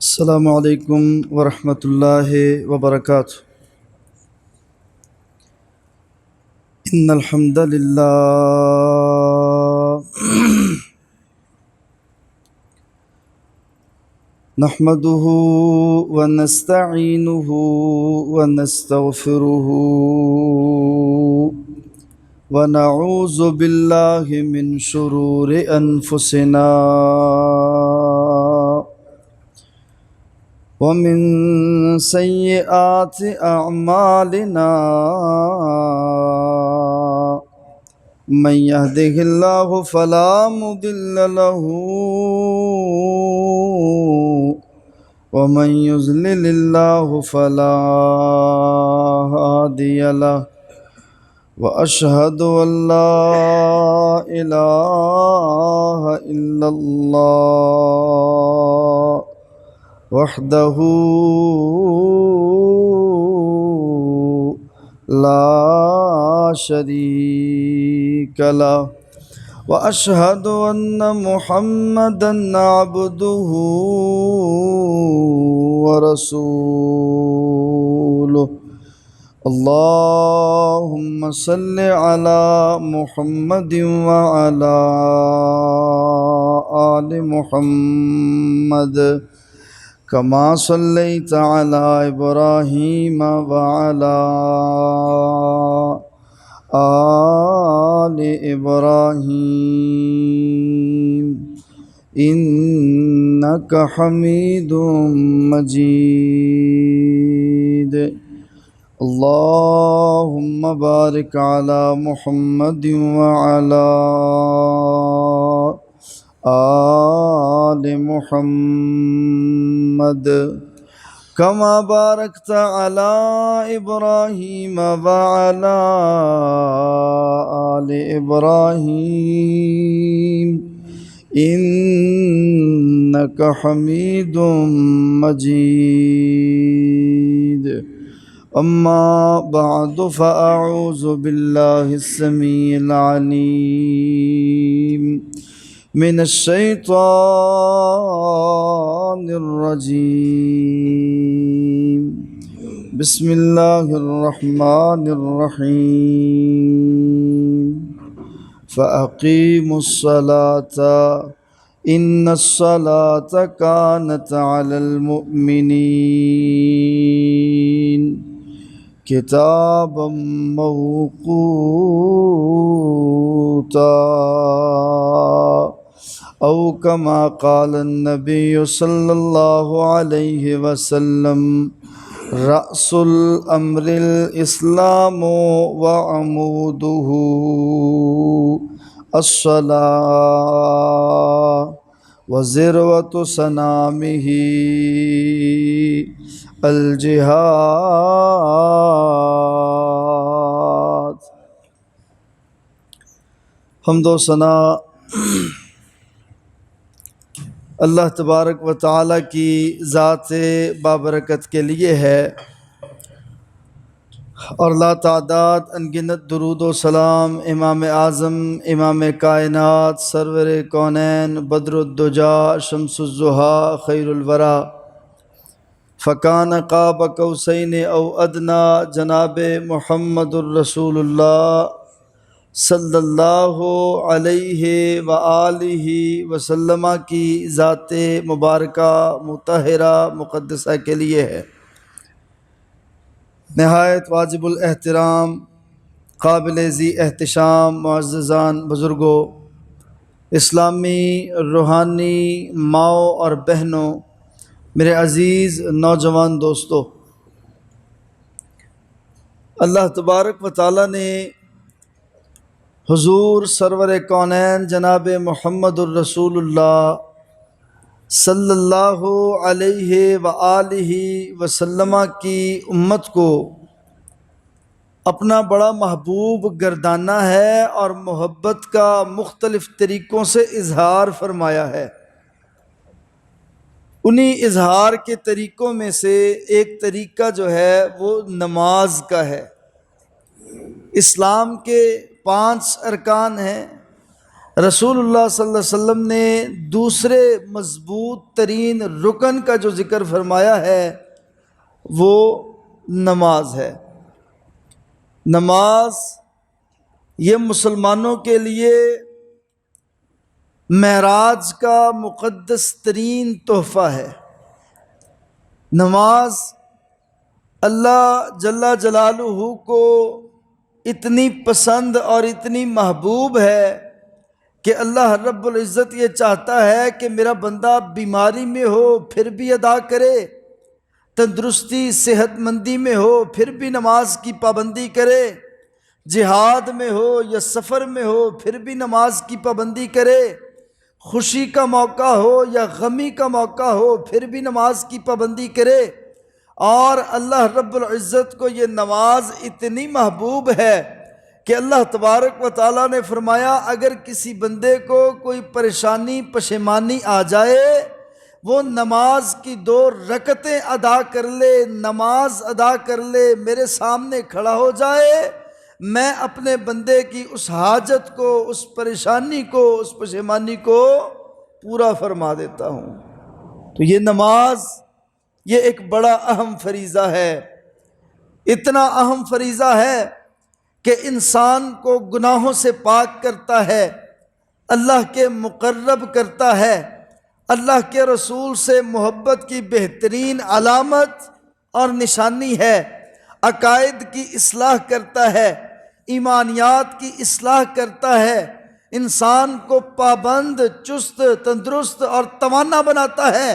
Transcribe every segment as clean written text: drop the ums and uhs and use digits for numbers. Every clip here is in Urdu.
السلام علیکم ورحمۃ اللہ وبرکاتہ۔ ان الحمد للہ نحمده ونستعینه ونستغفره ونعوذ باللہ من شرور انفسنا ومن سیئات اعمالنا من يهده الله فلا مضل له ومن يضلل الله فلا هادي له وأشهد أن لا إله إلا الله وحده لا شريك له وأشهد أن محمدا عبده ورسوله اللهم صل على محمد وعلى آل محمد كما صليت على إبراهيم وعلى آل إبراهيم إنك حميد مجيد اللهم بارك على محمد وعلى آل محمد كما باركت على إبراهيم وعلى آل إبراهيم إنك حميد مجيد أما بعد فأعوذ بالله السميع العليم من الشيطان الرجيم بسم الله الرحمن الرحيم فأقيموا الصلاة إن الصلاة كانت على المؤمنين كتابا موقوتا أو كما قال النبي صلى الله عليه وسلم رأس الأمر الإسلام وعموده الصلاة وذروة سنامه الجهاد۔ حمد و ثنا اللہ تبارک و تعالیٰ کی ذات بابرکت کے لیے ہے، اور لا تعداد انگنت درود و سلام امام اعظم امام کائنات سرور کونین بدر الدجا شمس الضحیٰ خیر الورا فکان قاب قوسین او ادنا جناب محمد الرسول اللہ صلی اللہ علیہ وآلہ وسلم کی ذات مبارکہ مطہرہ مقدسہ کے لیے ہے۔ نہایت واجب الاحترام قابل ذی احتشام معززان بزرگوں، اسلامی روحانی ماؤں اور بہنوں، میرے عزیز نوجوان دوستو، اللہ تبارک و تعالیٰ نے حضور سرور کونین جناب محمد الرسول اللہ صلی اللہ علیہ وآلہ وسلم کی امت کو اپنا بڑا محبوب گردانا ہے اور محبت کا مختلف طریقوں سے اظہار فرمایا ہے۔ انہی اظہار کے طریقوں میں سے ایک طریقہ جو ہے وہ نماز کا ہے۔ اسلام کے 5 ارکان ہیں، رسول اللہ صلی اللہ علیہ وسلم نے دوسرے مضبوط ترین رکن کا جو ذکر فرمایا ہے وہ نماز ہے۔ نماز یہ مسلمانوں کے لیے معراج کا مقدس ترین تحفہ ہے۔ نماز اللہ جل جلالہ کو اتنی پسند اور اتنی محبوب ہے کہ اللہ رب العزت یہ چاہتا ہے کہ میرا بندہ بیماری میں ہو پھر بھی ادا کرے، تندرستی صحت مندی میں ہو پھر بھی نماز کی پابندی کرے، جہاد میں ہو یا سفر میں ہو پھر بھی نماز کی پابندی کرے، خوشی کا موقع ہو یا غمی کا موقع ہو پھر بھی نماز کی پابندی کرے۔ اور اللہ رب العزت کو یہ نماز اتنی محبوب ہے کہ اللہ تبارک و تعالیٰ نے فرمایا اگر کسی بندے کو کوئی پریشانی پشیمانی آ جائے، وہ نماز کی 2 رکعتیں ادا کر لے، نماز ادا کر لے، میرے سامنے کھڑا ہو جائے، میں اپنے بندے کی اس حاجت کو، اس پریشانی کو، اس پشیمانی کو پورا فرما دیتا ہوں۔ تو یہ نماز یہ ایک بڑا اہم فریضہ ہے، اتنا اہم فریضہ ہے کہ انسان کو گناہوں سے پاک کرتا ہے، اللہ کے مقرب کرتا ہے، اللہ کے رسول سے محبت کی بہترین علامت اور نشانی ہے، عقائد کی اصلاح کرتا ہے، ایمانیات کی اصلاح کرتا ہے، انسان کو پابند، چست، تندرست اور توانا بناتا ہے۔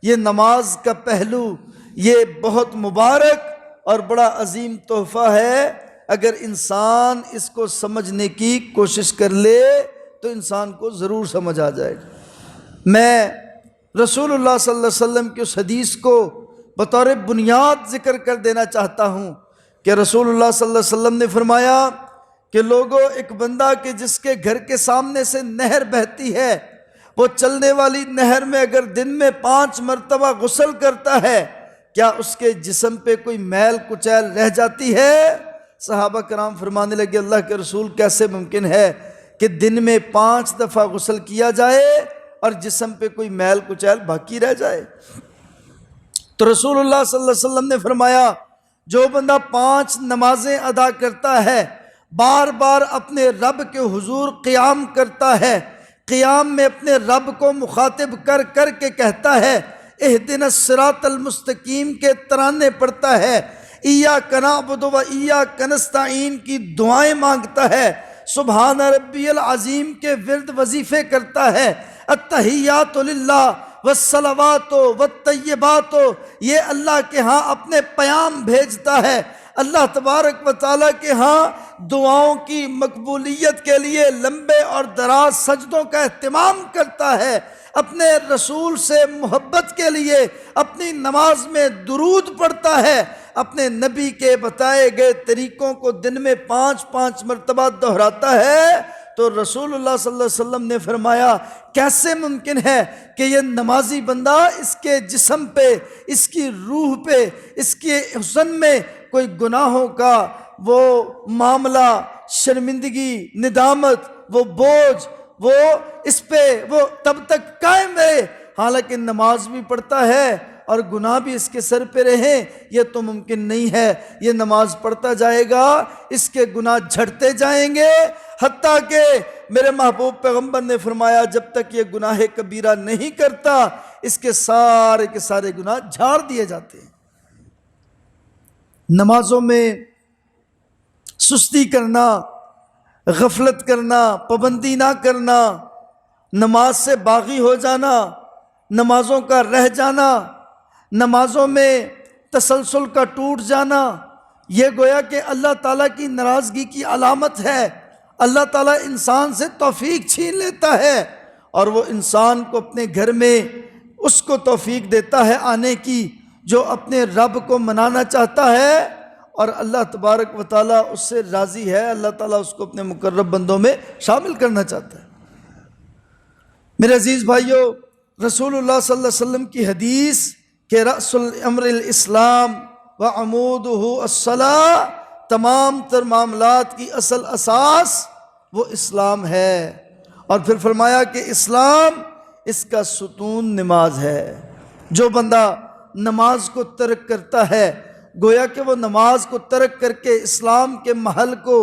یہ نماز کا پہلو یہ بہت مبارک اور بڑا عظیم تحفہ ہے۔ اگر انسان اس کو سمجھنے کی کوشش کر لے تو انسان کو ضرور سمجھ آ جائے گا۔ میں رسول اللہ صلی اللہ علیہ وسلم کی اس حدیث کو بطور بنیاد ذکر کر دینا چاہتا ہوں کہ رسول اللہ صلی اللہ علیہ وسلم نے فرمایا کہ لوگوں، ایک بندہ کہ جس کے گھر کے سامنے سے نہر بہتی ہے، وہ چلنے والی نہر میں اگر دن میں 5 مرتبہ غسل کرتا ہے، کیا اس کے جسم پہ کوئی میل کچیل رہ جاتی ہے؟ صحابہ کرام فرمانے لگے اللہ کے رسول کیسے ممکن ہے کہ دن میں 5 دفعہ غسل کیا جائے اور جسم پہ کوئی میل کچیل باقی رہ جائے؟ تو رسول اللہ صلی اللہ علیہ وسلم نے فرمایا جو بندہ 5 نمازیں ادا کرتا ہے، بار بار اپنے رب کے حضور قیام کرتا ہے، قیام میں اپنے رب کو مخاطب کر کر کے کہتا ہے، اہدنا الصراط المستقیم کے ترانے پڑھتا ہے، ایاک نعبد و ایاک نستعین کی دعائیں مانگتا ہے، سبحان ربی العظیم کے ورد وظیفے کرتا ہے، التحیات للہ والصلوات والطیبات، یہ اللہ کے ہاں اپنے پیام بھیجتا ہے، اللہ تبارک و تعالیٰ کے ہاں دعاؤں کی مقبولیت کے لیے لمبے اور دراز سجدوں کا اہتمام کرتا ہے، اپنے رسول سے محبت کے لیے اپنی نماز میں درود پڑھتا ہے، اپنے نبی کے بتائے گئے طریقوں کو دن میں 5 مرتبہ دہراتا ہے۔ تو رسول اللہ صلی اللہ علیہ وسلم نے فرمایا کیسے ممکن ہے کہ یہ نمازی بندہ اس کے جسم پہ، اس کی روح پہ، اس کے حسن میں کوئی گناہوں کا وہ معاملہ، شرمندگی، ندامت، وہ بوجھ، وہ اس پہ وہ تب تک قائم رہے حالانکہ نماز بھی پڑھتا ہے اور گناہ بھی اس کے سر پہ رہیں؟ یہ تو ممکن نہیں ہے۔ یہ نماز پڑھتا جائے گا، اس کے گناہ جھڑتے جائیں گے، حتیٰ کہ میرے محبوب پیغمبر نے فرمایا جب تک یہ گناہ کبیرہ نہیں کرتا اس کے سارے گناہ جھاڑ دیے جاتے ہیں۔ نمازوں میں سستی کرنا، غفلت کرنا، پابندی نہ کرنا، نماز سے باغی ہو جانا، نمازوں کا رہ جانا، نمازوں میں تسلسل کا ٹوٹ جانا، یہ گویا کہ اللہ تعالیٰ کی ناراضگی کی علامت ہے۔ اللہ تعالیٰ انسان سے توفیق چھین لیتا ہے اور وہ انسان کو اپنے گھر میں اس کو توفیق دیتا ہے آنے کی جو اپنے رب کو منانا چاہتا ہے، اور اللہ تبارک و تعالیٰ اس سے راضی ہے، اللہ تعالیٰ اس کو اپنے مقرب بندوں میں شامل کرنا چاہتا ہے۔ میرے عزیز بھائیو، رسول اللہ صلی اللہ علیہ وسلم کی حدیث کہ رأس الامر الاسلام وعمودہ الصلاۃ، تمام تر معاملات کی اصل اساس وہ اسلام ہے، اور پھر فرمایا کہ اسلام اس کا ستون نماز ہے۔ جو بندہ نماز کو ترک کرتا ہے گویا کہ وہ نماز کو ترک کر کے اسلام کے محل کو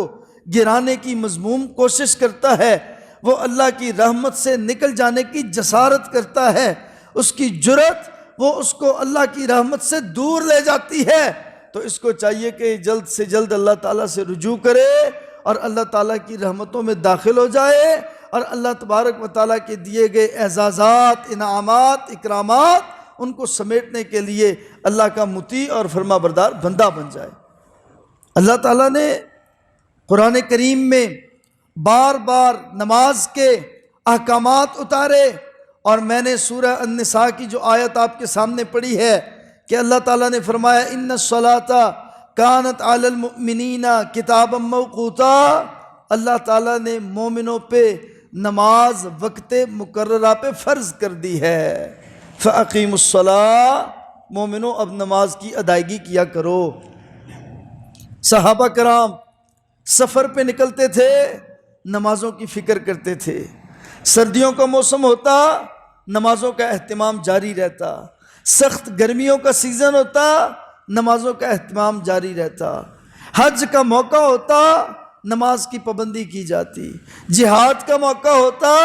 گرانے کی مذموم کوشش کرتا ہے، وہ اللہ کی رحمت سے نکل جانے کی جسارت کرتا ہے، اس کی جرأت وہ اس کو اللہ کی رحمت سے دور لے جاتی ہے۔ تو اس کو چاہیے کہ جلد سے جلد اللہ تعالیٰ سے رجوع کرے اور اللہ تعالیٰ کی رحمتوں میں داخل ہو جائے اور اللہ تبارک و تعالیٰ کے دیے گئے اعزازات، انعامات، اکرامات ان کو سمیٹنے کے لیے اللہ کا مطیع اور فرما بردار بندہ بن جائے۔ اللہ تعالیٰ نے قرآن کریم میں بار بار نماز کے احکامات اتارے، اور میں نے سورہ النساء کی جو آیت آپ کے سامنے پڑھی ہے کہ اللہ تعالیٰ نے فرمایا ان الصلاۃ کانت علی المؤمنین کتابا موقوتا، اللہ تعالیٰ نے مومنوں پہ نماز وقت مقررہ پہ فرض کر دی ہے۔ فَأَقِيمُوا الصَّلَاةَ، مومنوں اب نماز کی ادائیگی کیا کرو۔ صحابہ کرام سفر پہ نکلتے تھے، نمازوں کی فکر کرتے تھے، سردیوں کا موسم ہوتا نمازوں کا اہتمام جاری رہتا، سخت گرمیوں کا سیزن ہوتا نمازوں کا اہتمام جاری رہتا، حج کا موقع ہوتا نماز کی پابندی کی جاتی، جہاد کا موقع ہوتا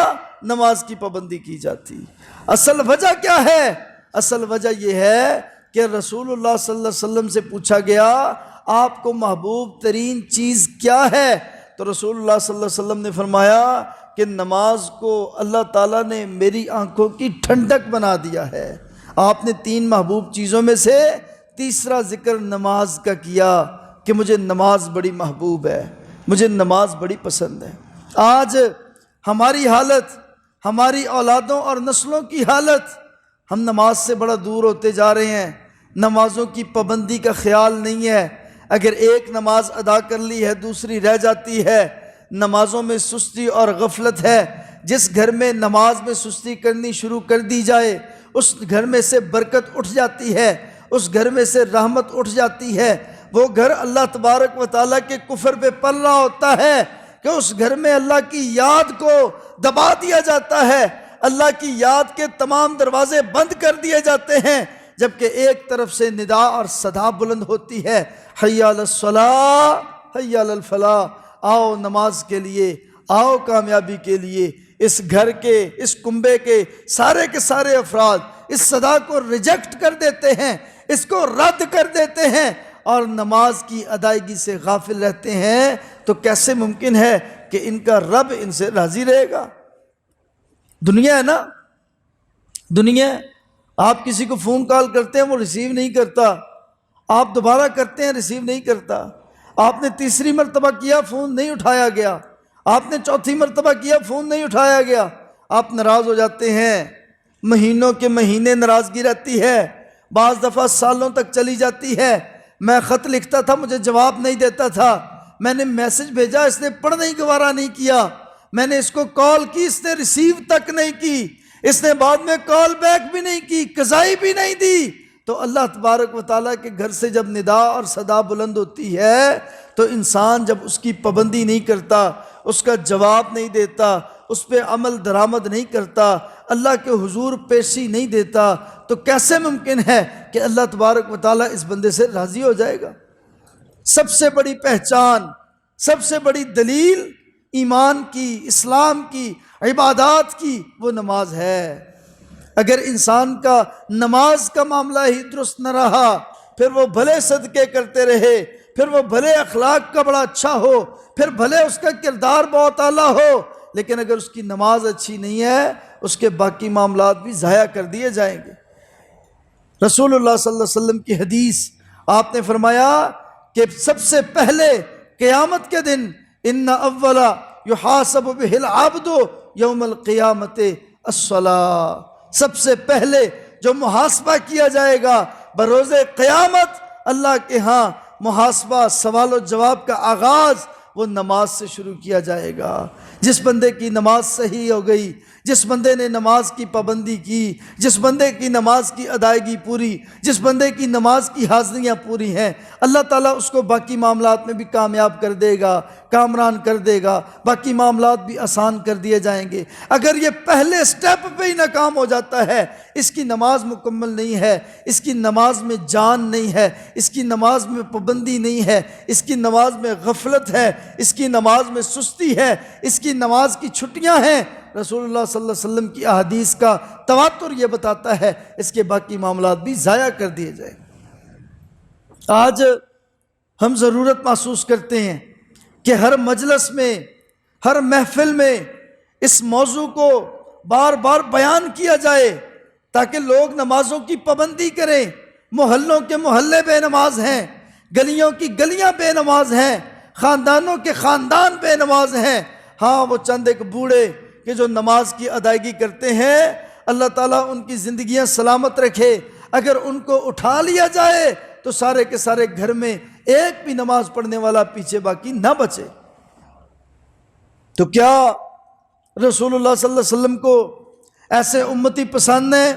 نماز کی پابندی کی جاتی۔ اصل وجہ کیا ہے؟ اصل وجہ یہ ہے کہ رسول اللہ صلی اللہ علیہ وسلم سے پوچھا گیا آپ کو محبوب ترین چیز کیا ہے؟ تو رسول اللہ صلی اللہ علیہ وسلم نے فرمایا کہ نماز کو اللہ تعالیٰ نے میری آنکھوں کی ٹھنڈک بنا دیا ہے۔ آپ نے 3 محبوب چیزوں میں سے تیسرا ذکر نماز کا کیا کہ مجھے نماز بڑی محبوب ہے، مجھے نماز بڑی پسند ہے۔ آج ہماری حالت، ہماری اولادوں اور نسلوں کی حالت، ہم نماز سے بڑا دور ہوتے جا رہے ہیں، نمازوں کی پابندی کا خیال نہیں ہے، اگر ایک نماز ادا کر لی ہے دوسری رہ جاتی ہے، نمازوں میں سستی اور غفلت ہے۔ جس گھر میں نماز میں سستی کرنی شروع کر دی جائے اس گھر میں سے برکت اٹھ جاتی ہے، اس گھر میں سے رحمت اٹھ جاتی ہے۔ وہ گھر اللہ تبارک و تعالیٰ کے کفر پہ پل رہا ہوتا ہے کہ اس گھر میں اللہ کی یاد کو دبا دیا جاتا ہے، اللہ کی یاد کے تمام دروازے بند کر دیے جاتے ہیں، جبکہ ایک طرف سے ندا اور صدا بلند ہوتی ہے، حی علی الصلاۃ حی علی الفلاح، آؤ نماز کے لیے، آؤ کامیابی کے لیے۔ اس گھر کے، اس کنبے کے سارے افراد اس صدا کو ریجیکٹ کر دیتے ہیں، اس کو رد کر دیتے ہیں اور نماز کی ادائیگی سے غافل رہتے ہیں، تو کیسے ممکن ہے کہ ان کا رب ان سے راضی رہے گا؟ دنیا ہے نا، دنیا ہے۔ آپ کسی کو فون کال کرتے ہیں وہ ریسیو نہیں کرتا، آپ دوبارہ کرتے ہیں ریسیو نہیں کرتا، آپ نے تیسری مرتبہ کیا فون نہیں اٹھایا گیا، آپ نے چوتھی مرتبہ کیا فون نہیں اٹھایا گیا، آپ ناراض ہو جاتے ہیں، مہینوں کے مہینے ناراضگی رہتی ہے، بعض دفعہ سالوں تک چلی جاتی ہے۔ میں خط لکھتا تھا مجھے جواب نہیں دیتا تھا، میں نے میسج بھیجا اس نے پڑھنا ہی گوارا نہیں کیا، میں نے اس کو کال کی اس نے ریسیو تک نہیں کی، اس نے بعد میں کال بیک بھی نہیں کی، قضائی بھی نہیں دی۔ تو اللہ تبارک و تعالیٰ کے گھر سے جب ندا اور صدا بلند ہوتی ہے تو انسان جب اس کی پابندی نہیں کرتا، اس کا جواب نہیں دیتا، اس پہ عمل درآمد نہیں کرتا، اللہ کے حضور پیشی نہیں دیتا، تو کیسے ممکن ہے کہ اللہ تبارک و تعالیٰ اس بندے سے راضی ہو جائے گا؟ سب سے بڑی پہچان، سب سے بڑی دلیل ایمان کی، اسلام کی، عبادات کی وہ نماز ہے۔ اگر انسان کا نماز کا معاملہ ہی درست نہ رہا، پھر وہ بھلے صدقے کرتے رہے، پھر وہ بھلے اخلاق کا بڑا اچھا ہو، پھر بھلے اس کا کردار بہت اعلیٰ ہو، لیکن اگر اس کی نماز اچھی نہیں ہے اس کے باقی معاملات بھی ضائع کر دیے جائیں گے۔ رسول اللہ صلی اللہ علیہ وسلم کی حدیث، آپ نے فرمایا کہ سب سے پہلے قیامت کے دن ان اول یحاسب بہ العبد یوم القیامت الصلاۃ، سب سے پہلے جو محاسبہ کیا جائے گا بروز قیامت اللہ کے ہاں، محاسبہ، سوال و جواب کا آغاز وہ نماز سے شروع کیا جائے گا۔ جس بندے کی نماز صحیح ہو گئی، جس بندے نے نماز کی پابندی کی، جس بندے کی نماز کی ادائیگی پوری، جس بندے کی نماز کی حاضریاں پوری ہیں، اللہ تعالیٰ اس کو باقی معاملات میں بھی کامیاب کر دے گا، کامران کر دے گا، باقی معاملات بھی آسان کر دیے جائیں گے۔ اگر یہ پہلے سٹیپ پہ ہی ناکام ہو جاتا ہے، اس کی نماز مکمل نہیں ہے، اس کی نماز میں جان نہیں ہے، اس کی نماز میں پابندی نہیں ہے، اس کی نماز میں غفلت ہے، اس کی نماز میں سستی ہے، اس کی نماز کی چھٹیاں ہیں، رسول اللہ صلی اللہ علیہ وسلم کی احادیث کا تواتر یہ بتاتا ہے، اس کے باقی معاملات بھی ضائع کر دیے جائیں۔ آج ہم ضرورت محسوس کرتے ہیں کہ ہر مجلس میں، ہر محفل میں اس موضوع کو بار بار بیان کیا جائے تاکہ لوگ نمازوں کی پابندی کریں۔ محلوں کے محلے بے نماز ہیں، گلیوں کی گلیاں بے نماز ہیں، خاندانوں کے خاندان بے نماز ہیں۔ ہاں، وہ چند ایک بوڑھے کہ جو نماز کی ادائیگی کرتے ہیں، اللہ تعالیٰ ان کی زندگیاں سلامت رکھے۔ اگر ان کو اٹھا لیا جائے تو سارے کے سارے گھر میں ایک بھی نماز پڑھنے والا پیچھے باقی نہ بچے۔ تو کیا رسول اللہ صلی اللہ علیہ وسلم کو ایسے امتی پسند ہیں؟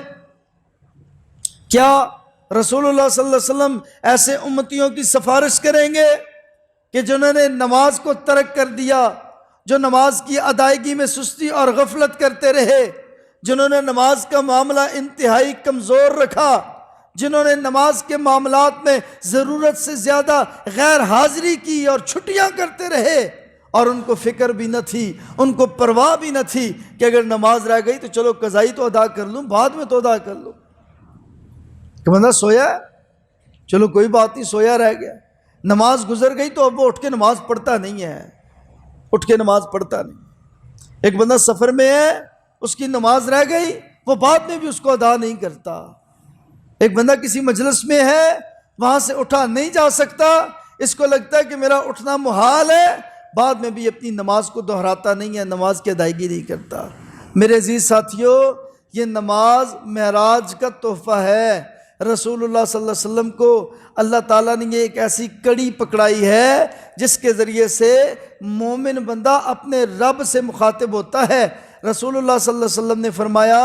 کیا رسول اللہ صلی اللہ علیہ وسلم ایسے امتیوں کی سفارش کریں گے کہ جنہوں نے نماز کو ترک کر دیا، جو نماز کی ادائیگی میں سستی اور غفلت کرتے رہے، جنہوں نے نماز کا معاملہ انتہائی کمزور رکھا، جنہوں نے نماز کے معاملات میں ضرورت سے زیادہ غیر حاضری کی اور چھٹیاں کرتے رہے، اور ان کو فکر بھی نہ تھی، ان کو پرواہ بھی نہ تھی کہ اگر نماز رہ گئی تو چلو قضائی تو ادا کر لوں، بعد میں تو ادا کر لوں۔ کہ بندہ سویا ہے، چلو کوئی بات نہیں، سویا رہ گیا، نماز گزر گئی تو اب وہ اٹھ کے نماز پڑھتا نہیں ہے، اٹھ کے نماز پڑھتا نہیں۔ ایک بندہ سفر میں ہے، اس کی نماز رہ گئی، وہ بعد میں بھی اس کو ادا نہیں کرتا۔ ایک بندہ کسی مجلس میں ہے، وہاں سے اٹھا نہیں جا سکتا، اس کو لگتا ہے کہ میرا اٹھنا محال ہے، بعد میں بھی اپنی نماز کو دہراتا نہیں ہے، نماز کی ادائیگی نہیں کرتا۔ میرے عزیز ساتھیو، یہ نماز معراج کا تحفہ ہے۔ رسول اللہ صلی اللہ علیہ وسلم کو اللہ تعالیٰ نے یہ ایک ایسی کڑی پکڑائی ہے جس کے ذریعے سے مومن بندہ اپنے رب سے مخاطب ہوتا ہے۔ رسول اللہ صلی اللہ علیہ وسلم نے فرمایا،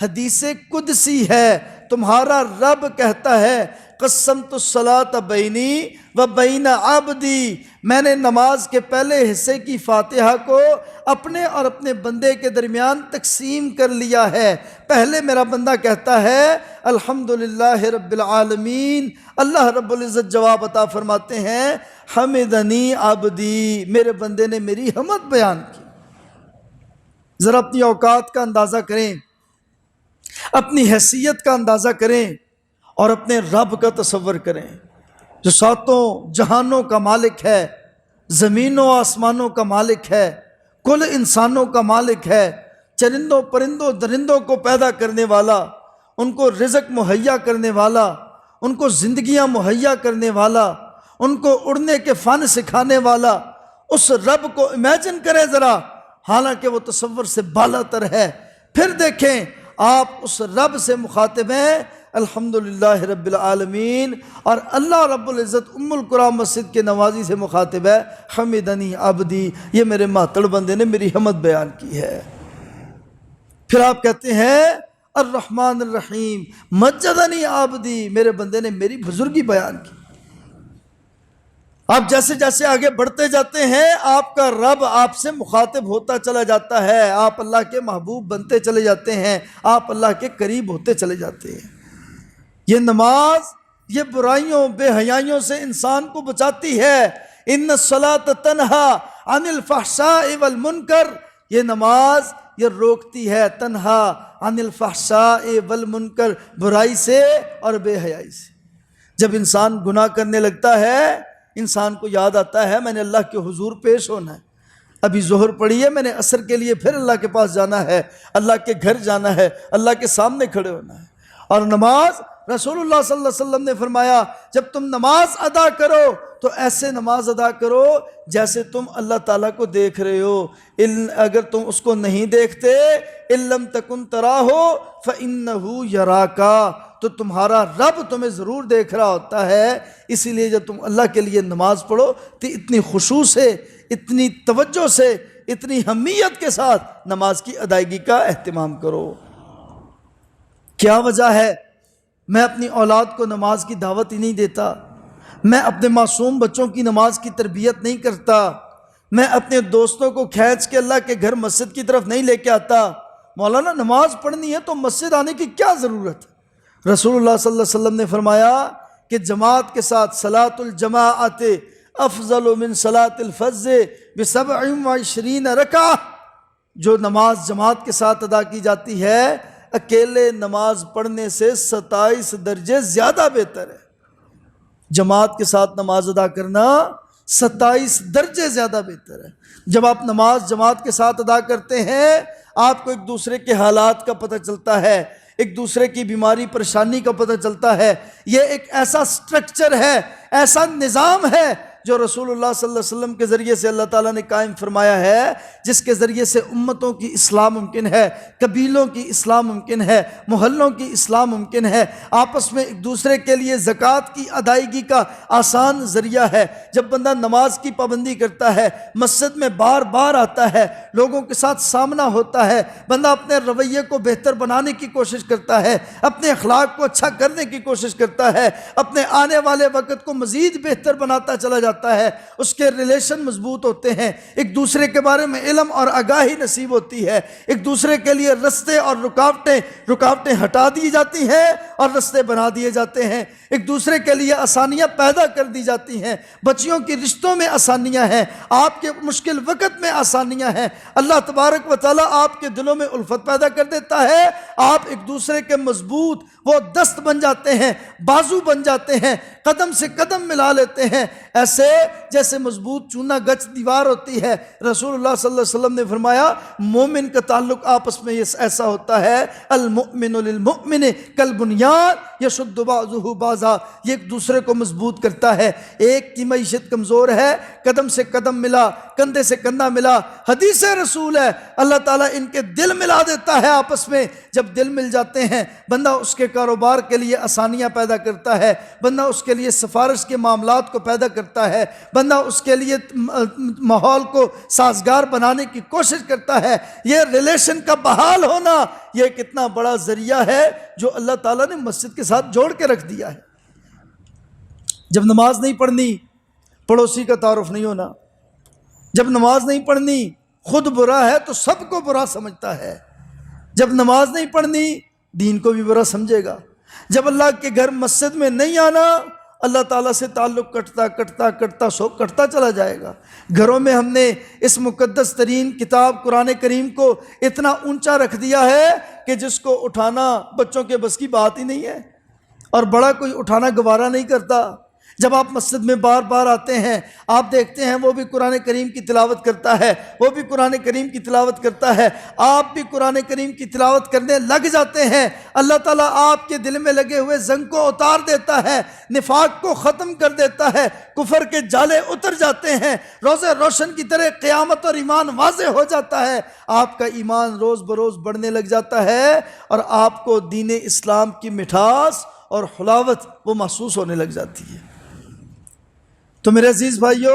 حدیث قدسی ہے، تمہارا رب کہتا ہے، قسمت الصلاۃ بینی و بین عبدی، میں نے نماز کے پہلے حصے کی فاتحہ کو اپنے اور اپنے بندے کے درمیان تقسیم کر لیا ہے۔ پہلے میرا بندہ کہتا ہے الحمدللہ رب العالمین، اللہ رب العزت جواب عطا فرماتے ہیں، حمدنی عبدی، میرے بندے نے میری حمد بیان کی۔ ذرا اپنی اوقات کا اندازہ کریں، اپنی حیثیت کا اندازہ کریں اور اپنے رب کا تصور کریں، جو ساتوں جہانوں کا مالک ہے، زمینوں آسمانوں کا مالک ہے، کل انسانوں کا مالک ہے، چرندوں پرندوں درندوں کو پیدا کرنے والا، ان کو رزق مہیا کرنے والا، ان کو زندگیاں مہیا کرنے والا، ان کو اڑنے کے فن سکھانے والا، اس رب کو امیجن کریں ذرا، حالانکہ وہ تصور سے بالا تر ہے۔ پھر دیکھیں آپ اس رب سے مخاطب ہیں، الحمدللہ رب العالمین، اور اللہ رب العزت ام القرآن مسجد کے نوازی سے مخاطب ہے، حمدنی عبدی، یہ میرے ماتڑ بندے نے میری حمد بیان کی ہے۔ پھر آپ کہتے ہیں الرحمن الرحیم، مجدنی عبدی، میرے بندے نے میری بزرگی بیان کی۔ آپ جیسے جیسے آگے بڑھتے جاتے ہیں، آپ کا رب آپ سے مخاطب ہوتا چلا جاتا ہے، آپ اللہ کے محبوب بنتے چلے جاتے ہیں، آپ اللہ کے قریب ہوتے چلے جاتے ہیں۔ یہ نماز یہ برائیوں بے حیائیوں سے انسان کو بچاتی ہے۔ ان الصلاۃ تنہا عن الفحشاء والمنکر، یہ نماز یہ روکتی ہے، تنہا عن الفحشاء والمنکر، برائی سے اور بے حیائی سے۔ جب انسان گناہ کرنے لگتا ہے، انسان کو یاد آتا ہے میں نے اللہ کے حضور پیش ہونا ہے، ابھی ظہر پڑھی ہے، میں نے عصر کے لیے پھر اللہ کے پاس جانا ہے، اللہ کے گھر جانا ہے، اللہ کے سامنے کھڑے ہونا ہے۔ اور نماز، رسول اللہ صلی اللہ علیہ وسلم نے فرمایا، جب تم نماز ادا کرو تو ایسے نماز ادا کرو جیسے تم اللہ تعالیٰ کو دیکھ رہے ہو، اگر تم اس کو نہیں دیکھتے، ان لم تکن تراہ فانہ یراک، تو تمہارا رب تمہیں ضرور دیکھ رہا ہوتا ہے۔ اسی لیے جب تم اللہ کے لیے نماز پڑھو تو اتنی خشوع سے، اتنی توجہ سے، اتنی اہمیت کے ساتھ نماز کی ادائیگی کا اہتمام کرو۔ کیا وجہ ہے میں اپنی اولاد کو نماز کی دعوت ہی نہیں دیتا؟ میں اپنے معصوم بچوں کی نماز کی تربیت نہیں کرتا؟ میں اپنے دوستوں کو کھینچ کے اللہ کے گھر مسجد کی طرف نہیں لے کے آتا؟ مولانا نماز پڑھنی ہے تو مسجد آنے کی کیا ضرورت ہے؟ رسول اللہ صلی اللہ علیہ وسلم نے فرمایا کہ جماعت کے ساتھ صلاۃ الجماعت افضل من صلاۃ الفذ ب27 رکعہ، جو نماز جماعت کے ساتھ ادا کی جاتی ہے اکیلے نماز پڑھنے سے 27 درجے زیادہ بہتر ہے۔ جماعت کے ساتھ نماز ادا کرنا 27 درجے زیادہ بہتر ہے۔ جب آپ نماز جماعت کے ساتھ ادا کرتے ہیں آپ کو ایک دوسرے کے حالات کا پتہ چلتا ہے، ایک دوسرے کی بیماری پریشانی کا پتہ چلتا ہے۔ یہ ایک ایسا سٹرکچر ہے، ایسا نظام ہے جو رسول اللہ صلی اللہ علیہ وسلم کے ذریعے سے اللہ تعالیٰ نے قائم فرمایا ہے، جس کے ذریعے سے امتوں کی اصلاح ممکن ہے، قبیلوں کی اصلاح ممکن ہے، محلوں کی اصلاح ممکن ہے، آپس میں ایک دوسرے کے لیے زکوٰۃ کی ادائیگی کا آسان ذریعہ ہے۔ جب بندہ نماز کی پابندی کرتا ہے، مسجد میں بار بار آتا ہے، لوگوں کے ساتھ سامنا ہوتا ہے، بندہ اپنے رویے کو بہتر بنانے کی کوشش کرتا ہے، اپنے اخلاق کو اچھا کرنے کی کوشش کرتا ہے، اپنے آنے والے وقت کو مزید بہتر بناتا چلا جاتا ہے، اس کے ریلیشن مضبوط ہوتے ہیں، ایک دوسرے کے بارے میں علم اور آگاہی نصیب ہوتی ہے، ایک دوسرے کے لیے رستے اور رکاوٹیں ہٹا دی جاتی ہیں اور رستے بنا دیے جاتے ہیں، ایک دوسرے کے لیے آسانیاں پیدا کر دی جاتی ہیں، بچیوں کی رشتوں میں آسانیاں ہیں، آپ کے مشکل وقت میں آسانیاں ہیں، اللہ تبارک و تعالیٰ آپ کے دلوں میں الفت پیدا کر دیتا ہے، آپ ایک دوسرے کے مضبوط وہ دست بن جاتے ہیں، بازو بن جاتے ہیں، قدم سے قدم ملا لیتے ہیں، ایسے جیسے مضبوط چونا گچ دیوار ہوتی ہے۔ رسول اللہ صلی اللہ علیہ وسلم نے فرمایا مومن کا تعلق آپس میں ایسا ہوتا ہے، المؤمن للمؤمن کالبنیان یشد بعضہ بعضا، یہ ایک دوسرے کو مضبوط کرتا ہے۔ ایک کی معیشت کمزور ہے، قدم سے قدم ملا، کندھے سے کندھا ملا، حدیث رسول ہے، اللہ تعالیٰ ان کے دل ملا دیتا ہے آپس میں۔ جب دل مل جاتے ہیں بندہ اس کے کاروبار کے لیے آسانیاں پیدا کرتا ہے، بندہ اس کے لیے سفارش کے معاملات کو پیدا کرتا ہے، بندہ اس کے لیے ماحول کو سازگار بنانے کی کوشش کرتا ہے۔ یہ ریلیشن کا بحال ہونا یہ کتنا بڑا ذریعہ ہے جو اللہ تعالیٰ نے مسجد کے ساتھ جوڑ کے رکھ دیا ہے۔ جب نماز نہیں پڑھنی پڑوسی کا تعارف نہیں ہونا، جب نماز نہیں پڑھنی خود برا ہے تو سب کو برا سمجھتا ہے، جب نماز نہیں پڑھنی دین کو بھی برا سمجھے گا، جب اللہ کے گھر مسجد میں نہیں آنا اللہ تعالیٰ سے تعلق کٹتا چلا جائے گا۔ گھروں میں ہم نے اس مقدس ترین کتاب قرآن کریم کو اتنا اونچا رکھ دیا ہے کہ جس کو اٹھانا بچوں کے بس کی بات ہی نہیں ہے، اور بڑا کوئی اٹھانا گوارا نہیں کرتا۔ جب آپ مسجد میں بار بار آتے ہیں آپ دیکھتے ہیں وہ بھی قرآن کریم کی تلاوت کرتا ہے، وہ بھی قرآن کریم کی تلاوت کرتا ہے، آپ بھی قرآن کریم کی تلاوت کرنے لگ جاتے ہیں، اللہ تعالیٰ آپ کے دل میں لگے ہوئے زنگ کو اتار دیتا ہے، نفاق کو ختم کر دیتا ہے، کفر کے جالے اتر جاتے ہیں، روزے روشن کی طرح قیامت اور ایمان واضح ہو جاتا ہے، آپ کا ایمان روز بروز بڑھنے لگ جاتا ہے اور آپ کو دین اسلام کی مٹھاس اور حلاوت وہ محسوس ہونے لگ جاتی ہے۔ تو میرے عزیز بھائیو،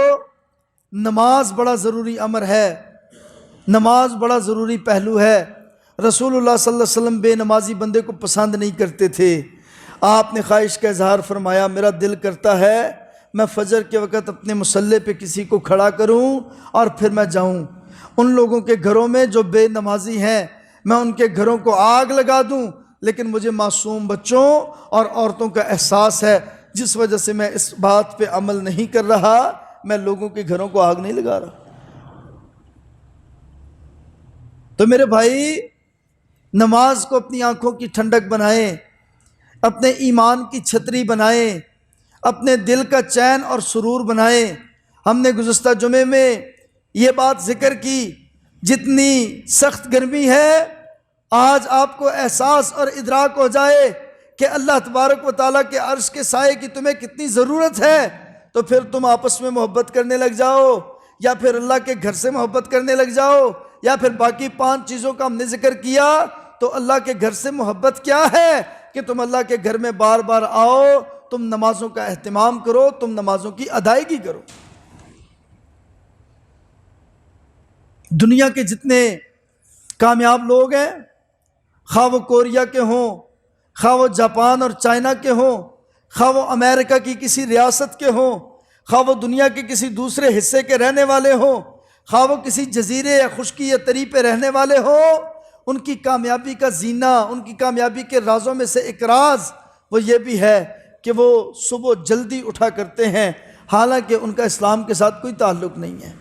نماز بڑا ضروری امر ہے، نماز بڑا ضروری پہلو ہے۔ رسول اللہ صلی اللہ علیہ وسلم بے نمازی بندے کو پسند نہیں کرتے تھے۔ آپ نے خواہش کا اظہار فرمایا میرا دل کرتا ہے میں فجر کے وقت اپنے مصلی پہ کسی کو کھڑا کروں اور پھر میں جاؤں ان لوگوں کے گھروں میں جو بے نمازی ہیں، میں ان کے گھروں کو آگ لگا دوں، لیکن مجھے معصوم بچوں اور عورتوں کا احساس ہے جس وجہ سے میں اس بات پہ عمل نہیں کر رہا، میں لوگوں کے گھروں کو آگ نہیں لگا رہا۔ تو میرے بھائی نماز کو اپنی آنکھوں کی ٹھنڈک بنائیں، اپنے ایمان کی چھتری بنائیں، اپنے دل کا چین اور سرور بنائیں۔ ہم نے گزشتہ جمعے میں یہ بات ذکر کی، جتنی سخت گرمی ہے آج آپ کو احساس اور ادراک ہو جائے کہ اللہ تبارک و تعالیٰ کے عرش کے سائے کی تمہیں کتنی ضرورت ہے، تو پھر تم آپس میں محبت کرنے لگ جاؤ، یا پھر اللہ کے گھر سے محبت کرنے لگ جاؤ، یا پھر باقی 5 چیزوں کا ہم نے ذکر کیا۔ تو اللہ کے گھر سے محبت کیا ہے کہ تم اللہ کے گھر میں بار بار آؤ، تم نمازوں کا اہتمام کرو، تم نمازوں کی ادائیگی کرو۔ دنیا کے جتنے کامیاب لوگ ہیں، خواہ وہ کوریا کے ہوں، خواہ وہ جاپان اور چائنا کے ہوں، خواہ وہ امریکہ کی کسی ریاست کے ہوں، خواہ وہ دنیا کے کسی دوسرے حصے کے رہنے والے ہوں، خواہ وہ کسی جزیرے یا خشکی یا تری پہ رہنے والے ہوں، ان کی کامیابی کا زینہ، ان کی کامیابی کے رازوں میں سے ایک راز وہ یہ بھی ہے کہ وہ صبح جلدی اٹھا کرتے ہیں، حالانکہ ان کا اسلام کے ساتھ کوئی تعلق نہیں ہے۔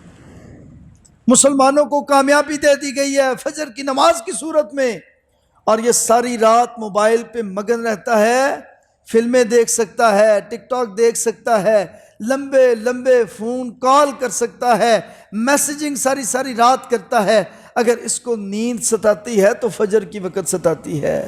مسلمانوں کو کامیابی دے دی گئی ہے فجر کی نماز کی صورت میں، اور یہ ساری رات موبائل پہ مگن رہتا ہے، فلمیں دیکھ سکتا ہے، ٹک ٹاک دیکھ سکتا ہے، لمبے لمبے فون کال کر سکتا ہے، میسیجنگ ساری رات کرتا ہے۔ اگر اس کو نیند ستاتی ہے تو فجر کی وقت ستاتی ہے۔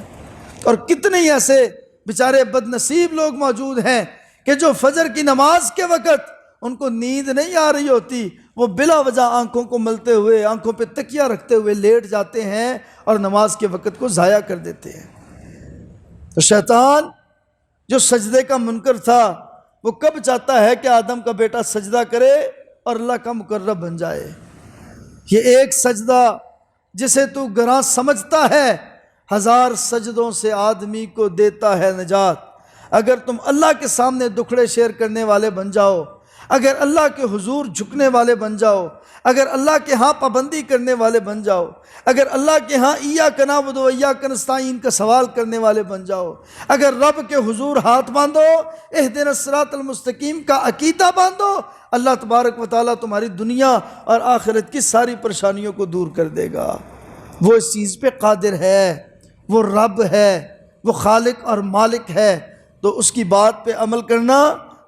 اور کتنے ہی ایسے بیچارے بد نصیب لوگ موجود ہیں کہ جو فجر کی نماز کے وقت ان کو نیند نہیں آ رہی ہوتی، وہ بلا وجہ آنکھوں کو ملتے ہوئے، آنکھوں پہ تکیہ رکھتے ہوئے لیٹ جاتے ہیں اور نماز کے وقت کو ضائع کر دیتے ہیں۔ تو شیطان جو سجدے کا منکر تھا، وہ کب چاہتا ہے کہ آدم کا بیٹا سجدہ کرے اور اللہ کا مقرب بن جائے۔ یہ ایک سجدہ جسے تو گراں سمجھتا ہے، 1000 سجدوں سے آدمی کو دیتا ہے نجات۔ اگر تم اللہ کے سامنے دکھڑے شیر کرنے والے بن جاؤ، اگر اللہ کے حضور جھکنے والے بن جاؤ، اگر اللہ کے ہاں پابندی کرنے والے بن جاؤ، اگر اللہ کے ہاں ایاک نعبد و ایاک نستعین کا سوال کرنے والے بن جاؤ، اگر رب کے حضور ہاتھ باندھو، اہدنا الصراط المستقیم کا عقیدہ باندھو، اللہ تبارک و تعالیٰ تمہاری دنیا اور آخرت کی ساری پریشانیوں کو دور کر دے گا۔ وہ اس چیز پہ قادر ہے، وہ رب ہے، وہ خالق اور مالک ہے، تو اس کی بات پہ عمل کرنا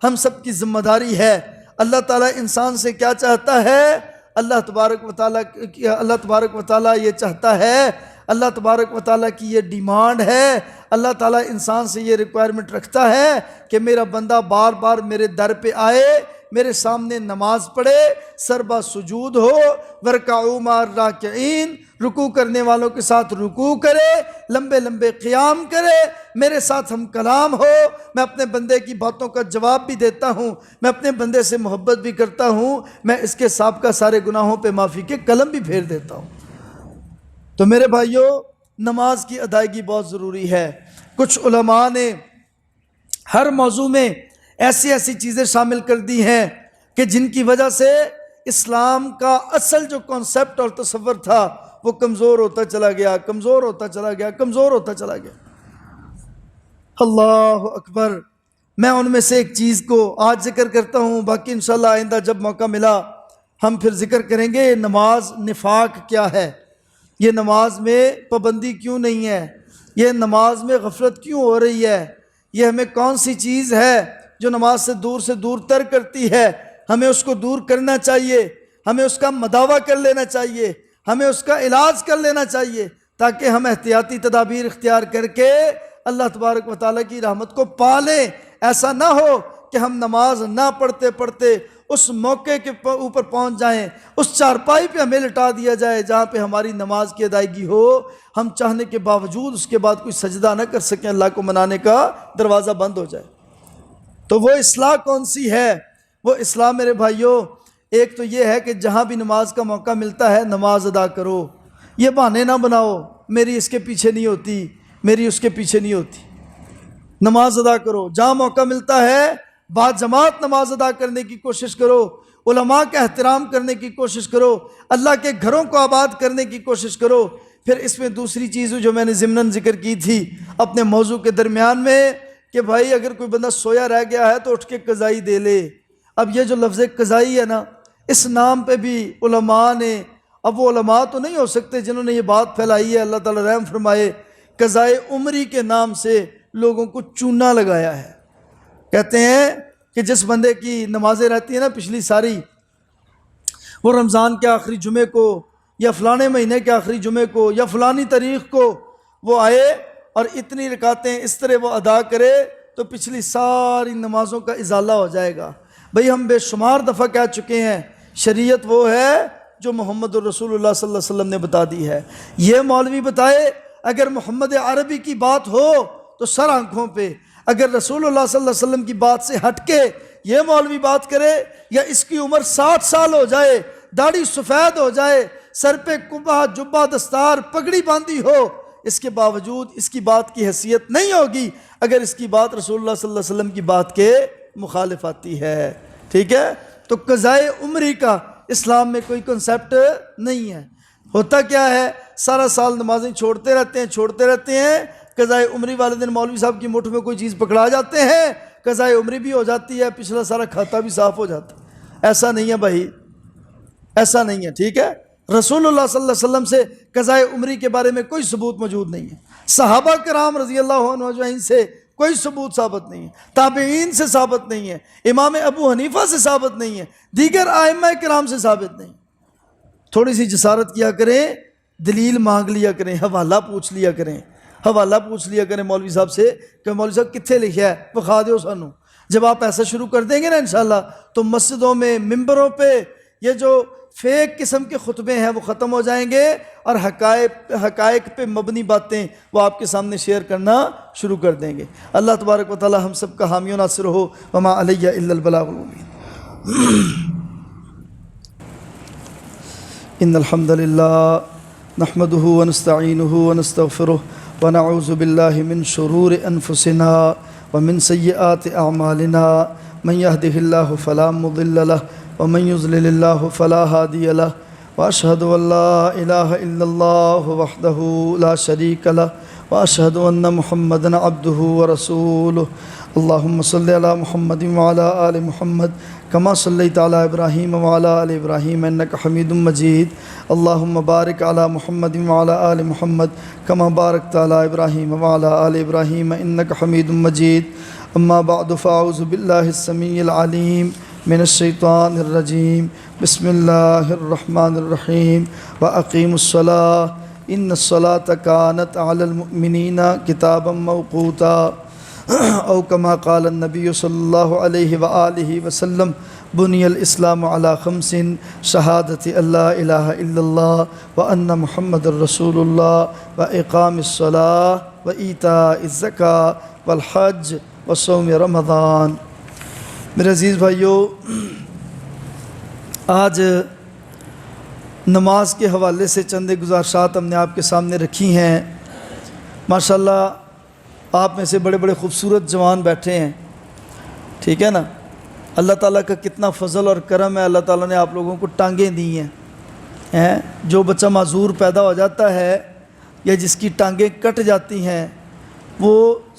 ہم سب کی ذمہ داری ہے۔ اللہ تعالیٰ انسان سے کیا چاہتا ہے؟ اللہ تبارک و تعالیٰ یہ چاہتا ہے، اللہ تبارک و تعالیٰ کی یہ ڈیمانڈ ہے، اللہ تعالیٰ انسان سے یہ ریکوائرمنٹ رکھتا ہے کہ میرا بندہ بار بار میرے در پہ آئے، میرے سامنے نماز پڑھے، سربا سجود ہو، ورکعوا مع الراکعین، رکوع کرنے والوں کے ساتھ رکوع کرے، لمبے لمبے قیام کرے، میرے ساتھ ہم کلام ہو، میں اپنے بندے کی باتوں کا جواب بھی دیتا ہوں، میں اپنے بندے سے محبت بھی کرتا ہوں، میں اس کے سابقہ سارے گناہوں پہ معافی کے قلم بھی پھیر دیتا ہوں۔ تو میرے بھائیوں، نماز کی ادائیگی بہت ضروری ہے۔ کچھ علماء نے ہر موضوع میں ایسی ایسی چیزیں شامل کر دی ہیں کہ جن کی وجہ سے اسلام کا اصل جو کانسیپٹ اور تصور تھا وہ کمزور ہوتا چلا گیا، کمزور ہوتا چلا گیا، کمزور ہوتا چلا گیا۔ اللہ اکبر۔ میں ان میں سے ایک چیز کو آج ذکر کرتا ہوں، باقی انشاءاللہ آئندہ جب موقع ملا ہم پھر ذکر کریں گے۔ نماز نفاق کیا ہے؟ یہ نماز میں پابندی کیوں نہیں ہے؟ یہ نماز میں غفلت کیوں ہو رہی ہے؟ یہ ہمیں کون سی چیز ہے جو نماز سے دور تر کرتی ہے؟ ہمیں اس کو دور کرنا چاہیے، ہمیں اس کا مداوع کر لینا چاہیے، ہمیں اس کا علاج کر لینا چاہیے، تاکہ ہم احتیاطی تدابیر اختیار کر کے اللہ تبارک و تعالیٰ کی رحمت کو پا لیں۔ ایسا نہ ہو کہ ہم نماز نہ پڑھتے پڑھتے اس موقع کے اوپر پہنچ جائیں، اس چارپائی پہ ہمیں لٹا دیا جائے جہاں پہ ہماری نماز کی ادائیگی ہو، ہم چاہنے کے باوجود اس کے بعد کوئی سجدہ نہ کر سکیں، اللہ کو منانے کا دروازہ بند ہو جائے۔ تو وہ اصلاح کون سی ہے؟ وہ اصلاح میرے بھائیوں، ایک تو یہ ہے کہ جہاں بھی نماز کا موقع ملتا ہے نماز ادا کرو۔ یہ بہانے نہ بناؤ، میری اس کے پیچھے نہیں ہوتی، میری اس کے پیچھے نہیں ہوتی۔ نماز ادا کرو، جہاں موقع ملتا ہے با جماعت نماز ادا کرنے کی کوشش کرو، علماء کا احترام کرنے کی کوشش کرو، اللہ کے گھروں کو آباد کرنے کی کوشش کرو۔ پھر اس میں دوسری چیز جو میں نے ضمناً ذکر کی تھی اپنے موضوع کے درمیان میں کہ بھائی اگر کوئی بندہ سویا رہ گیا ہے تو اٹھ کے قضائی دے لے۔ اب یہ جو لفظ قضائی ہے نا، اس نام پہ بھی علماء نے، اب وہ علماء تو نہیں ہو سکتے جنہوں نے یہ بات پھیلائی ہے، اللہ تعالیٰ رحم فرمائے، قضائے عمری کے نام سے لوگوں کو چونا لگایا ہے۔ کہتے ہیں کہ جس بندے کی نمازیں رہتی ہیں نا پچھلی ساری، وہ رمضان کے آخری جمعے کو یا فلانے مہینے کے آخری جمعے کو یا فلانی تاریخ کو وہ آئے اور اتنی رکعتیں اس طرح وہ ادا کرے تو پچھلی ساری نمازوں کا ازالہ ہو جائے گا۔ بھئی ہم بے شمار دفعہ کہہ چکے ہیں، شریعت وہ ہے جو محمد الرسول اللہ صلی اللہ علیہ وسلم نے بتا دی ہے۔ یہ مولوی بتائے، اگر محمد عربی کی بات ہو تو سر آنکھوں پہ، اگر رسول اللہ صلی اللہ علیہ وسلم کی بات سے ہٹ کے یہ مولوی بات کرے، یا اس کی عمر 60 سال ہو جائے، داڑھی سفید ہو جائے، سر پہ کبا جبہ دستار پگڑی باندھی ہو، اس کے باوجود اس کی بات کی حیثیت نہیں ہوگی اگر اس کی بات رسول اللہ صلی اللہ علیہ وسلم کی بات کے مخالف آتی ہے، ٹھیک ہے؟ تو قضائے عمری کا اسلام میں کوئی کنسیپٹ نہیں ہے۔ ہوتا کیا ہے، سارا سال نمازیں چھوڑتے رہتے ہیں، قضائے عمری والے دن مولوی صاحب کی مٹھ میں کوئی چیز پکڑا جاتے ہیں، قضائے عمری بھی ہو جاتی ہے، پچھلا سارا کھاتا بھی صاف ہو جاتا ہے۔ ایسا نہیں ہے بھائی، ایسا نہیں ہے، ٹھیک ہے؟ رسول اللہ صلی اللہ علیہ وسلم سے قضائے عمری کے بارے میں کوئی ثبوت موجود نہیں ہے، صحابہ کرام رضی اللہ عنہ اجمعین سے کوئی ثبوت ثابت نہیں ہے، تابعین سے ثابت نہیں ہے، امام ابو حنیفہ سے ثابت نہیں ہے، دیگر ائمہ کرام سے ثابت نہیں۔ تھوڑی سی جسارت کیا کریں، دلیل مانگ لیا کریں، حوالہ پوچھ لیا کریں مولوی صاحب سے کہ مولوی صاحب کتنے لکھا ہے، بخا دیو سانو۔ جب آپ ایسا شروع کر دیں گے نا انشاءاللہ تو مسجدوں میں، ممبروں پہ یہ جو فیک قسم کے خطبے ہیں وہ ختم ہو جائیں گے، اور حقائق پہ مبنی باتیں وہ آپ کے سامنے شیئر کرنا شروع کر دیں گے۔ اللہ تبارک و تعالی ہم سب کا حامی و ناصر ہو۔ وما علیہ الا البلاغ المبین۔ ان الحمد للہ نحمده ونستعینه ونستغفره ونعوذ باللہ من شرور انفسنا ومن سیئات اعمالنا، من يهده الله فلا مضل له ومن يضلل الله فلا هادي له، واشهد ان لا اله الا الله وحده لا شريك له، واشهد ان محمدا عبده ورسوله۔ اللهم صل على محمد وعلى آل محمد كما صليت على إبراهيم وعلى آل إبراهيم إنك حميد مجيد۔ اللهم بارك على محمد وعلى آل محمد كما باركت على إبراهيم وعلى آل إبراهيم إنك حميد مجيد۔ أما بعد فأعوذ بالله السميع العليم من الشيطان الرجيم، بسم الله الرحمن الرحيم۔ وأقيموا الصلاة إن الصلاة كانت على المؤمنين كتابا موقوتا، او کما قال النبی صلی اللہ علیہ وآلہ وسلم، بنی الاسلام علی خمس، شہادت اللہ الہ الا اللہ وان محمد رسول اللہ واقام الصلاة وایتاء الزکاة والحج وصوم رمضان۔ میرے عزیز بھائیو، آج نماز کے حوالے سے چند گزارشات ہم نے آپ کے سامنے رکھی ہیں۔ ماشاءاللہ آپ میں سے بڑے بڑے خوبصورت جوان بیٹھے ہیں، ٹھیک ہے نا؟ اللہ تعالیٰ کا کتنا فضل اور کرم ہے، اللہ تعالیٰ نے آپ لوگوں کو ٹانگیں دی ہیں۔ جو بچہ معذور پیدا ہو جاتا ہے یا جس کی ٹانگیں کٹ جاتی ہیں، وہ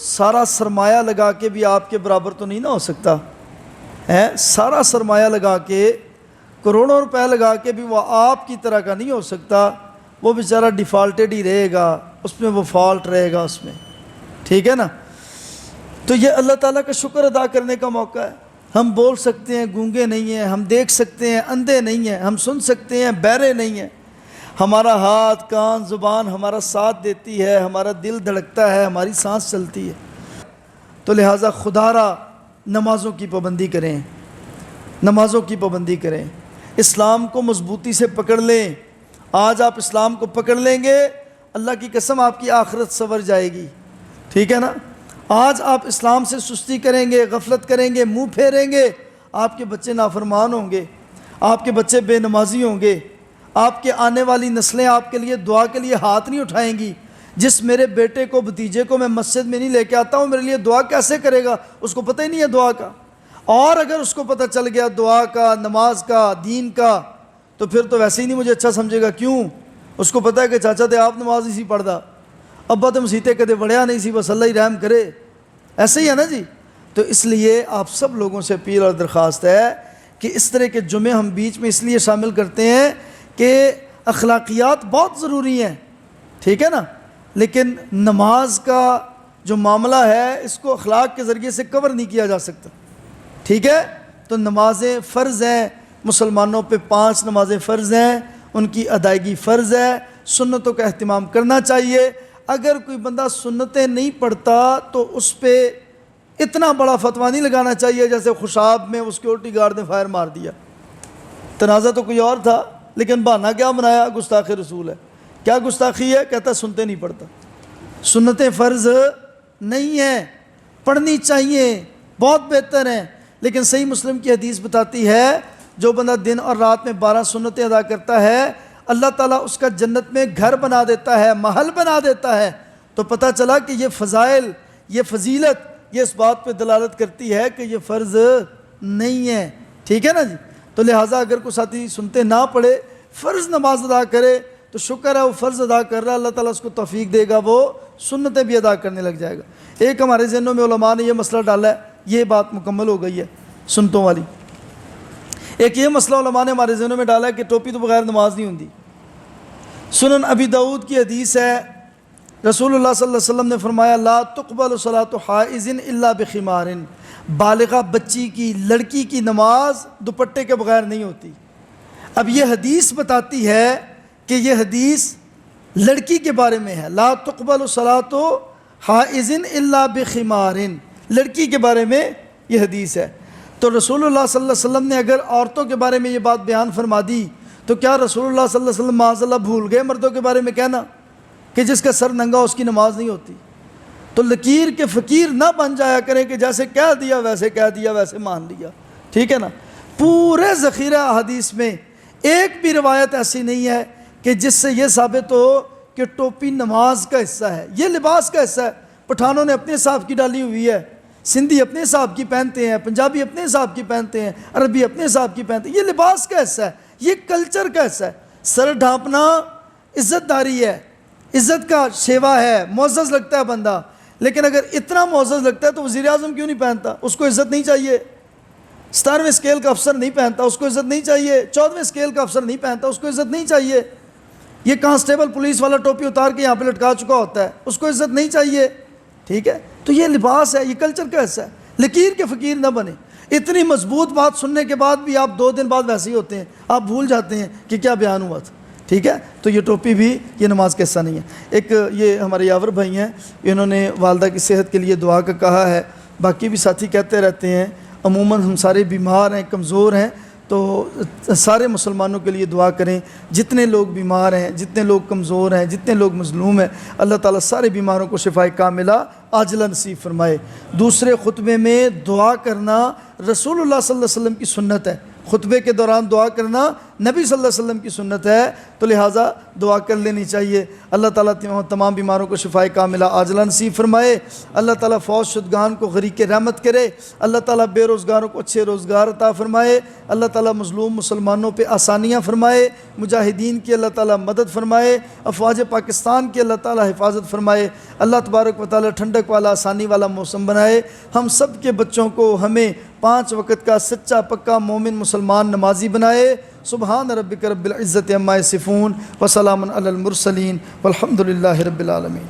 سارا سرمایہ لگا کے بھی آپ کے برابر تو نہیں نہ ہو سکتا، سارا سرمایہ لگا کے، کروڑوں روپے لگا کے بھی وہ آپ کی طرح کا نہیں ہو سکتا۔ وہ بیچارہ ڈیفالٹڈ ہی رہے گا، اس میں وہ فالٹ رہے گا اس میں، ٹھیک ہے نا؟ تو یہ اللہ تعالیٰ کا شکر ادا کرنے کا موقع ہے۔ ہم بول سکتے ہیں، گونگے نہیں ہیں، ہم دیکھ سکتے ہیں، اندھے نہیں ہیں، ہم سن سکتے ہیں، بہرے نہیں ہیں، ہمارا ہاتھ، کان، زبان ہمارا ساتھ دیتی ہے، ہمارا دل دھڑکتا ہے، ہماری سانس چلتی ہے۔ تو لہٰذا خدا را نمازوں کی پابندی کریں، نمازوں کی پابندی کریں، اسلام کو مضبوطی سے پکڑ لیں۔ آج آپ اسلام کو پکڑ لیں گے، اللہ کی قسم آپ کی آخرت سنور جائے گی، ٹھیک ہے نا؟ آج آپ اسلام سے سستی کریں گے، غفلت کریں گے، منہ پھیریں گے، آپ کے بچے نافرمان ہوں گے، آپ کے بچے بے نمازی ہوں گے، آپ کے آنے والی نسلیں آپ کے لیے دعا کے لیے ہاتھ نہیں اٹھائیں گی۔ جس میرے بیٹے کو، بھتیجے کو میں مسجد میں نہیں لے کے آتا ہوں، میرے لیے دعا کیسے کرے گا؟ اس کو پتہ ہی نہیں ہے دعا کا، اور اگر اس کو پتہ چل گیا دعا کا، نماز کا، دین کا، تو پھر تو ویسے ہی نہیں مجھے اچھا سمجھے گا۔ کیوں؟ اس کو پتہ ہے کہ چاچا تے آپ نماز نہیں سی پڑھدا، ابا تو مسیتے کدے بڑھیا نہیں سی، بس اللہ ہی رحم کرے، ایسے ہی ہے نا جی؟ تو اس لیے آپ سب لوگوں سے اپیل اور درخواست ہے کہ اس طرح کے جمعے ہم بیچ میں اس لیے شامل کرتے ہیں کہ اخلاقیات بہت ضروری ہیں، ٹھیک ہے نا؟ لیکن نماز کا جو معاملہ ہے اس کو اخلاق کے ذریعے سے کور نہیں کیا جا سکتا، ٹھیک ہے؟ تو نمازیں فرض ہیں، مسلمانوں پہ 5 نمازیں فرض ہیں، ان کی ادائیگی فرض ہے، سنتوں کا اہتمام کرنا چاہیے۔ اگر کوئی بندہ سنتیں نہیں پڑھتا تو اس پہ اتنا بڑا فتویٰ نہیں لگانا چاہیے جیسے خوشاب میں سیکورٹی گارڈ نے فائر مار دیا۔ تنازع تو کوئی اور تھا، لیکن بہانہ کیا بنایا؟ گستاخ رسول ہے۔ کیا گستاخی ہے؟ کہتا سنتے نہیں پڑھتا۔ سنتیں فرض نہیں ہیں، پڑھنی چاہیے، بہت بہتر ہیں، لیکن صحیح مسلم کی حدیث بتاتی ہے جو بندہ دن اور رات میں 12 سنتیں ادا کرتا ہے اللہ تعالیٰ اس کا جنت میں گھر بنا دیتا ہے، محل بنا دیتا ہے۔ تو پتہ چلا کہ یہ فضائل، یہ فضیلت، یہ اس بات پہ دلالت کرتی ہے کہ یہ فرض نہیں ہے، ٹھیک ہے نا جی۔ تو لہٰذا اگر کوئی ساتھی سنتے نہ پڑھے، فرض نماز ادا کرے تو شکر ہے وہ فرض ادا کر رہا ہے، اللہ تعالیٰ اس کو توفیق دے گا، وہ سنتیں بھی ادا کرنے لگ جائے گا۔ ایک ہمارے ذہنوں میں علماء نے یہ مسئلہ ڈالا ہے، یہ بات مکمل ہو گئی ہے سنتوں والی۔ ایک یہ مسئلہ علماء نے ہمارے ذہنوں میں ڈالا ہے کہ ٹوپی تو بغیر نماز نہیں ہوتی۔ سنن ابی داؤد کی حدیث ہے، رسول اللہ صلی اللہ علیہ وسلم نے فرمایا لا تقبل صلاۃ حائض الا بخمار، بالغہ بچی کی، لڑکی کی نماز دوپٹے کے بغیر نہیں ہوتی۔ اب یہ حدیث بتاتی ہے کہ یہ حدیث لڑکی کے بارے میں ہے، لا تقبل صلاۃ حائض الا بخمار، لڑکی کے بارے میں یہ حدیث ہے۔ تو رسول اللہ صلی اللہ علیہ وسلم نے اگر عورتوں کے بارے میں یہ بات بیان فرما دی تو کیا رسول اللہ صلی اللہ علیہ وسلم معاذ اللہ بھول گئے مردوں کے بارے میں کہنا کہ جس کا سر ننگا اس کی نماز نہیں ہوتی؟ تو لکیر کے فقیر نہ بن جایا کریں کہ جیسے کہہ دیا ویسے مان لیا، ٹھیک ہے نا۔ پورے ذخیرہ حدیث میں ایک بھی روایت ایسی نہیں ہے کہ جس سے یہ ثابت ہو کہ ٹوپی نماز کا حصہ ہے، یہ لباس کا حصہ ہے۔ پٹھانوں نے اپنے حساب کی ڈالی ہوئی ہے، سندھی اپنے حساب کی پہنتے ہیں، پنجابی اپنے حساب کی پہنتے ہیں، عربی اپنے حساب کی پہنتے ہیں، یہ لباس کا حصہ ہے، یہ کلچر کا حصہ ہے۔ سر ڈھانپنا عزت داری ہے، عزت کا شیوا ہے، معزز لگتا ہے بندہ، لیکن اگر اتنا معزز لگتا ہے تو وزیر اعظم کیوں نہیں پہنتا؟ اس کو عزت نہیں چاہیے؟ 17ویں اسکیل کا افسر نہیں پہنتا، اس کو عزت نہیں چاہیے؟ 14ویں اسکیل کا افسر نہیں پہنتا، اس کو عزت نہیں چاہیے؟ یہ کانسٹیبل پولیس والا ٹوپی اتار کے یہاں پہ لٹکا چکا ہوتا ہے، اس کو عزت نہیں چاہیے؟ ٹھیک ہے، تو یہ لباس ہے، یہ کلچر کا حصہ ہے۔ لکیر کے فقیر نہ بنے۔ اتنی مضبوط بات سننے کے بعد بھی آپ 2 دن بعد ویسے ہی ہوتے ہیں، آپ بھول جاتے ہیں کہ کیا بیان ہوا تھا، ٹھیک ہے۔ تو یہ ٹوپی بھی یہ نماز کا حصہ نہیں ہے۔ ایک یہ ہمارے یاور بھائی ہیں، انہوں نے والدہ کی صحت کے لیے دعا کا کہا ہے، باقی بھی ساتھی کہتے رہتے ہیں۔ عموماً ہم سارے بیمار ہیں، کمزور ہیں، تو سارے مسلمانوں کے لیے دعا کریں۔ جتنے لوگ بیمار ہیں، جتنے لوگ کمزور ہیں، جتنے لوگ مظلوم ہیں، اللہ تعالیٰ سارے بیماروں کو شفائے کاملہ عاجلہ نصیب فرمائے۔ دوسرے خطبے میں دعا کرنا رسول اللہ صلی اللہ علیہ وسلم کی سنت ہے، خطبے کے دوران دعا کرنا نبی صلی اللہ علیہ وسلم کی سنت ہے، تو لہٰذا دعا کر لینی چاہیے۔ اللہ تعالیٰ تمام بیماروں کو شفائے کاملہ عاجلہ نصیب فرمائے۔ اللہ تعالیٰ فوت شدگان کو غریق رحمت کرے۔ اللہ تعالیٰ بے روزگاروں کو اچھے روزگار عطا فرمائے۔ اللہ تعالیٰ مظلوم مسلمانوں پہ آسانیاں فرمائے۔ مجاہدین کی اللہ تعالیٰ مدد فرمائے۔ افواج پاکستان کی اللہ تعالیٰ حفاظت فرمائے۔ اللہ تبارک و تعالیٰ ٹھنڈک والا، آسانی والا موسم بنائے۔ ہم سب کے بچوں کو، ہمیں 5 وقت کا سچا پکا مومن مسلمان نمازی بنائے۔ سبحان ربک رب العزت عما یصفون وسلام علی المرسلین والحمد للہ رب العالمین۔